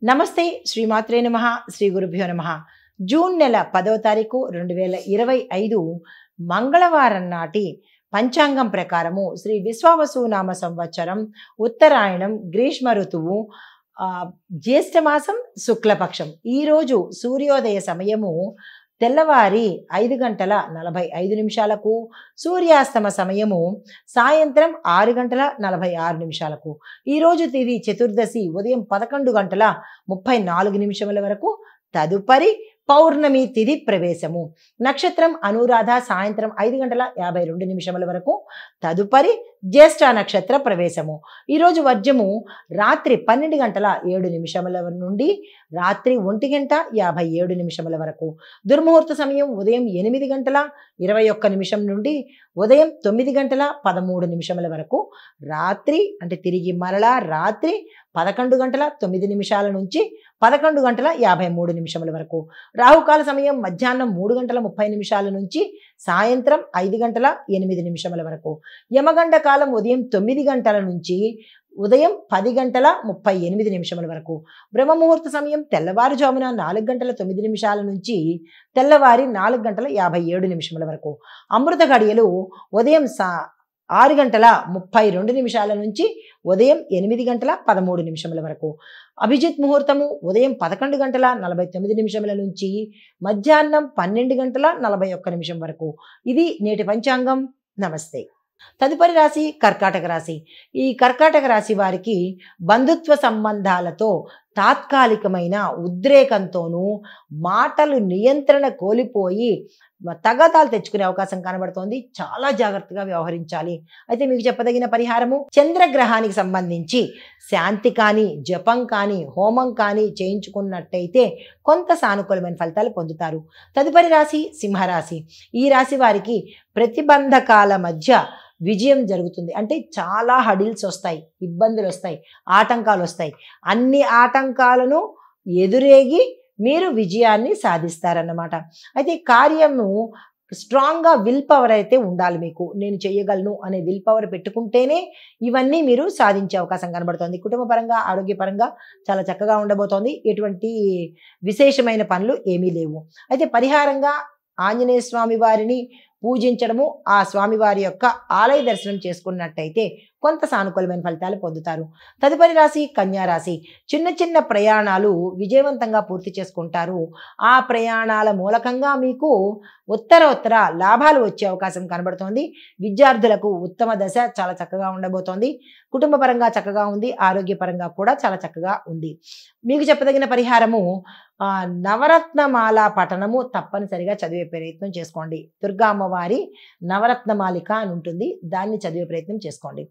నమస్తే శ్రీమాత్రే నమః శ్రీ గురుభ్యో నమః జూన్ నెల 10వ తారీఖు 2025 మంగళవారం నాటి పంచాంగం ప్రకారము శ్రీ విశ్వావసు నామ సంవత్సరం ఉత్తరాయణం గ్రీష్మ ఋతువు జ్యేష్ఠ మాసం శుక్లపక్షం ఈ రోజు సూర్యోదయ సమయము తెల్లవారి 5:45 సూర్యాస్తమ సమయము సాయంత్రం 6:46 ఈ రోజు తిథి చతుర్దశి ఉదయం 11:34 వరకు తదుపరి పౌర్ణమి తిథి ప్రవేశము నక్షత్రం అనురాధ సాయంత్రం 5:52 వరకు తదుపరి జ్యేష్ఠ నక్షత్ర ప్రవేశము ఈ రోజు వర్జము రాత్రి 12:07 నుండి రాత్రి 1:57 వరకు దుర్ముహూర్త సమయం ఉదయం 8:21 నుండి ఉదయం 9:13 వరకు రాత్రి అంటే తిరిగి మరలా రాత్రి 11:09 నుంచి 11:53 వరకు రాహుకాల సమయం మధ్యాహ్నం 3:30 నుంచి సాయంత్రం 5:08 వరకు యమగండ కాలం ఉదయం 9 నుంచి ఉదయం 10:38 వరకు బ్రహ్మముహూర్త సమయం తెల్లవారుజామున 4:09 నుంచి తెల్లవారి 4:57 వరకు అమృత గడియలు ఉదయం 6:32 నుంచి ఉదయం 8:13 వరకు అభిజిత్ ముహూర్తము ఉదయం 11:49 నుంచి మధ్యాహ్నం 12:41 వరకు ఇది నేటి పంచాంగం. నమస్తే. తదుపరి రాశి కర్కాటక రాశి. ఈ కర్కాటక రాశి వారికి బంధుత్వ సంబంధాలతో తాత్కాలికమైన ఉద్రేకంతోనూ మాటలు నియంత్రణ కోల్పోయి తగాదాలు తెచ్చుకునే అవకాశం కనబడుతోంది. చాలా జాగ్రత్తగా వ్యవహరించాలి. అయితే మీకు చెప్పదగిన పరిహారము చంద్రగ్రహానికి సంబంధించి శాంతి కానీ జపం కానీ హోమం కానీ చేయించుకున్నట్టయితే కొంత సానుకూలమైన ఫలితాలు పొందుతారు. తదుపరి రాశి సింహరాశి. ఈ రాశి వారికి ప్రతిబంధకాల మధ్య విజయం జరుగుతుంది. అంటే చాలా హడిల్స్ వస్తాయి, ఇబ్బందులు వస్తాయి, ఆటంకాలు వస్తాయి. అన్ని ఆటంకాలను ఎదురేగి మీరు విజయాన్ని సాధిస్తారన్నమాట. అయితే కార్యము స్ట్రాంగ్గా విల్ పవర్ అయితే ఉండాలి. మీకు నేను చేయగలను అనే విల్ పవర్ పెట్టుకుంటేనే ఇవన్నీ మీరు సాధించే అవకాశం కనబడుతుంది. కుటుంబ పరంగా ఆరోగ్యపరంగా చాలా చక్కగా ఉండబోతోంది. ఎటువంటి విశేషమైన పనులు ఏమీ లేవు. అయితే పరిహారంగా ఆంజనేయ స్వామి వారిని పూజించడము, ఆ స్వామివారి యొక్క ఆలయ దర్శనం చేసుకున్నట్టయితే కొంత సానుకూలమైన ఫలితాలు పొందుతారు. తదుపరి రాశి కన్యా రాశి. చిన్న చిన్న ప్రయాణాలు విజయవంతంగా పూర్తి చేసుకుంటారు. ఆ ప్రయాణాల మూలకంగా మీకు ఉత్తర లాభాలు వచ్చే అవకాశం కనబడుతోంది. విద్యార్థులకు ఉత్తమ దశ చాలా చక్కగా ఉండబోతోంది. కుటుంబ పరంగా చక్కగా ఉంది, ఆరోగ్యపరంగా కూడా చాలా చక్కగా ఉంది. మీకు చెప్పదగిన పరిహారము నవరత్నమాల పఠనము తప్పనిసరిగా చదివే ప్రయత్నం చేసుకోండి. దుర్గా అమ్మవారి నవరత్నమాలిక అని ఉంటుంది, దాన్ని చదివే ప్రయత్నం చేసుకోండి.